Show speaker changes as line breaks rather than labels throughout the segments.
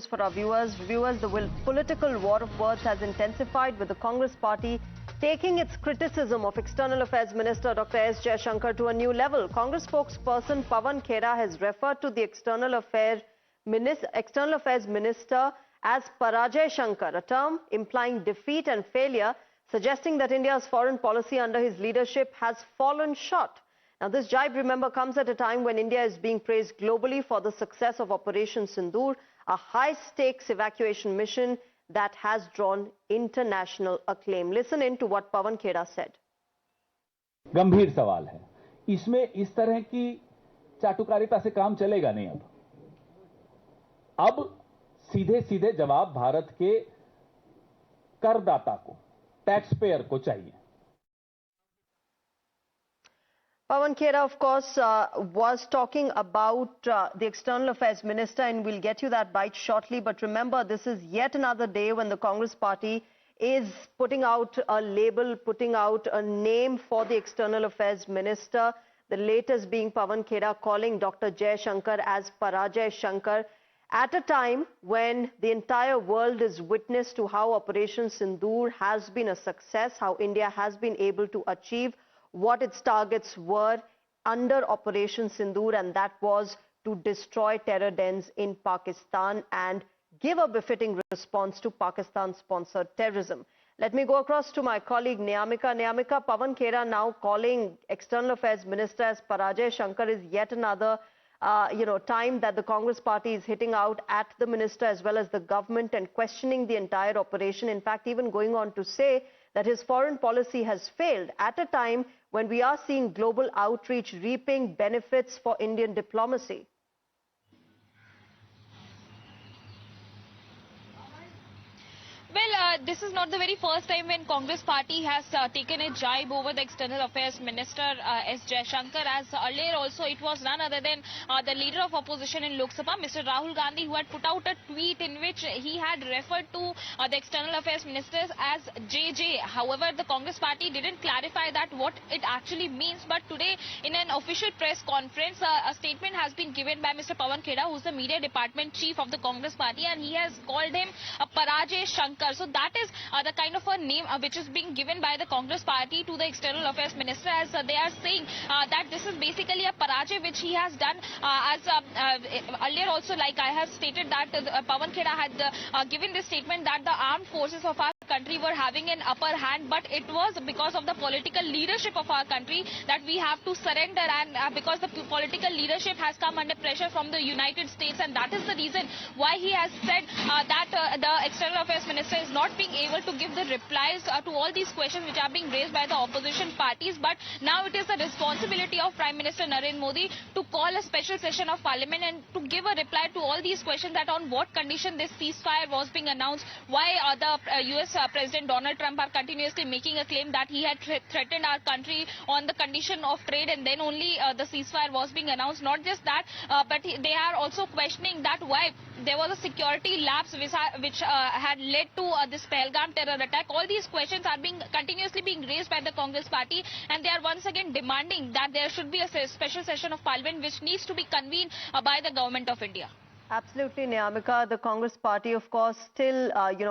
For our viewers, the political war of words has intensified with the Congress party taking its criticism of External Affairs Minister Dr. S. Jaishankar to a new level. Congress spokesperson Pawan Khera has referred to the External Affairs Minister as Parajay Shankar, a term implying defeat and failure, suggesting that India's foreign policy under his leadership has fallen short. Now, this jibe, remember, comes at a time when India is being praised globally for the success of Operation Sindoor, a high-stakes evacuation mission that has drawn international acclaim. Listen in to what Pawan Khera said.
गंभीर सवाल है, इसमें इस तरह की चाटुकारिता से काम चलेगा नहीं। अब सीधे सीधे जवाब भारत के करदाता को, टैक्स पेयर को चाहिए।
Pawan Khera, of course, was talking about the External Affairs Minister, and we'll get you that bite shortly. But remember, this is yet another day when the Congress party is putting out a label, putting out a name for the External Affairs Minister. The latest being Pawan Khera calling Dr. Jaishankar as Parajay Shankar at a time when the entire world is witness to how Operation Sindoor has been a success, how India has been able to achieve what its targets were under Operation Sindoor, and that was to destroy terror dens in Pakistan and give a befitting response to Pakistan-sponsored terrorism. Let me go across to my colleague Niyamika. Niyamika, Pawan Khera now calling External Affairs Minister as Parajay Shankar is yet another time that the Congress party is hitting out at the minister as well as the government and questioning the entire operation. In fact, even going on to say that his foreign policy has failed at a time when we are seeing global outreach reaping benefits for Indian diplomacy.
Well, this is not the very first time when Congress party has taken a jibe over the External Affairs Minister S. Jaishankar, as earlier also it was none other than the leader of opposition in Lok Sabha, Mr. Rahul Gandhi, who had put out a tweet in which he had referred to the External Affairs Ministers as JJ. However, the Congress party didn't clarify that what it actually means, but today in an official press conference, a statement has been given by Mr. Pawan Khera, who's the media department chief of the Congress party, and he has called him Parajay Shankar. So that is the kind of a name which is being given by the Congress party to the External Affairs Minister, as they are saying that this is basically a Parajay which he has done, as earlier also, like I have stated, that Pawan Khera had given this statement that the armed forces of our country were having an upper hand, but it was because of the political leadership of our country that we have to surrender, and because the political leadership has come under pressure from the United States, and that is the reason why he has said that the External Affairs Minister is not being able to give the replies to all these questions which are being raised by the opposition parties. But now it is the responsibility of Prime Minister Narendra Modi to call a special session of Parliament and to give a reply to all these questions, that on what condition this ceasefire was being announced, why the US President Donald Trump are continuously making a claim that he had threatened our country on the condition of trade, and then only the ceasefire was being announced. Not just that, but they are also questioning that why there was a security lapse which had led to this Pahalgam terror attack. All these questions are continuously being raised by the Congress party, and they are once again demanding that there should be a special session of Parliament which needs to be convened by the Government of India.
Absolutely, Niyamika. The Congress party, of course, still,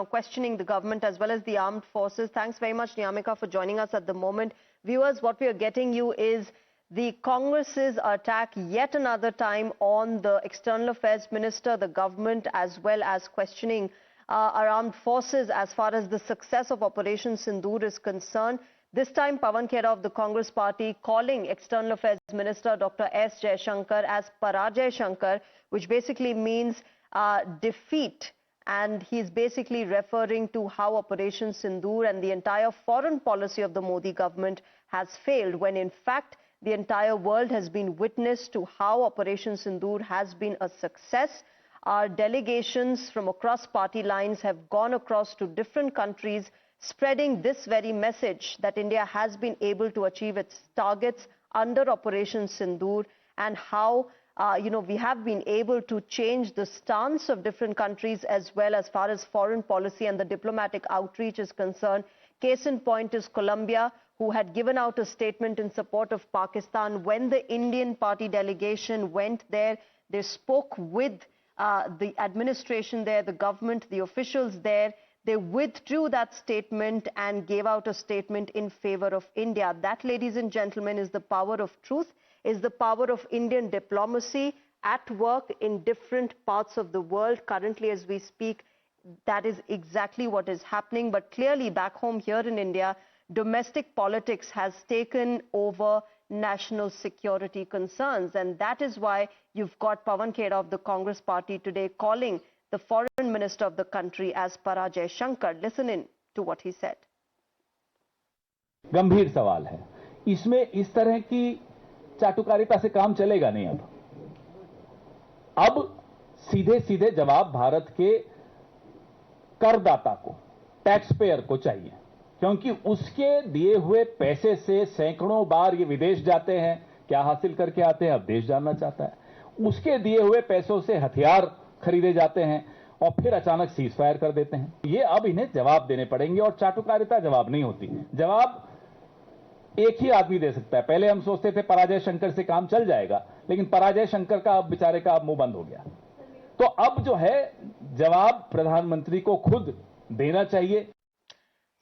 questioning the government as well as the armed forces. Thanks very much, Niyamika, for joining us at the moment. Viewers, what we are getting you is the Congress's attack yet another time on the External Affairs Minister, the government, as well as questioning our armed forces as far as the success of Operation Sindoor is concerned. This time, Pawan Khera of the Congress party calling External Affairs Minister Dr. S. Jaishankar as Parajay Shankar, which basically means defeat. And he's basically referring to how Operation Sindoor and the entire foreign policy of the Modi government has failed, when in fact the entire world has been witness to how Operation Sindoor has been a success. Our delegations from across party lines have gone across to different countries, spreading this very message that India has been able to achieve its targets under Operation Sindoor, and how we have been able to change the stance of different countries as well as far as foreign policy and the diplomatic outreach is concerned. Case in point is Colombia, who had given out a statement in support of Pakistan. When the Indian party delegation went there, they spoke with the administration there, the government, the officials there, they withdrew that statement and gave out a statement in favor of India. That, ladies and gentlemen, is the power of truth, is the power of Indian diplomacy at work in different parts of the world. Currently, as we speak, that is exactly what is happening. But clearly, back home here in India, domestic politics has taken over national security concerns. And that is why you've got Pawan Khera of the Congress party today calling the foreign minister of the country as Parajay Shankar. Listen in to what he said.
गंभीर सवाल है, इसमें इस तरह की चाटुकारिता से काम चलेगा नहीं। अब सीधे सीधे जवाब भारत के करदाता को, टैक्स पेयर को चाहिए, क्योंकि उसके दिए हुए पैसे से सैकड़ों बार ये विदेश जाते हैं, क्या हासिल करके आते हैं अब देश जानना चाहता है। उसके दिए हुए पैसों से हथियार खरीदे जाते हैं और फिर अचानक सीज फायर कर देते हैं। ये अब इन्हें जवाब देने पड़ेंगे और चाटुकारिता जवाब नहीं होती। जवाब एक ही आदमी दे सकता है। पहले हम सोचते थे पराजय शंकर से काम चल जाएगा, लेकिन पराजय शंकर का अब बेचारे का मुंह बंद हो गया। तो अब जो है जवाब प्रधानमंत्री को खुद देना चाहिए।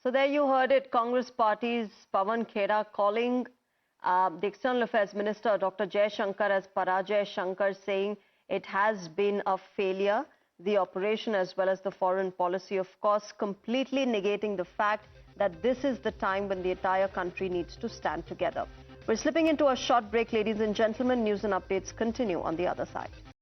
So there you heard it, Congress party's Pawan Khera calling the External Affairs Minister Dr. Jai Shankar as Parajay Shankar, saying it has been a failure, the operation as well as the foreign policy, of course, completely negating the fact that this is the time when the entire country needs to stand together. We're slipping into a short break, ladies and gentlemen. News and updates continue on the other side.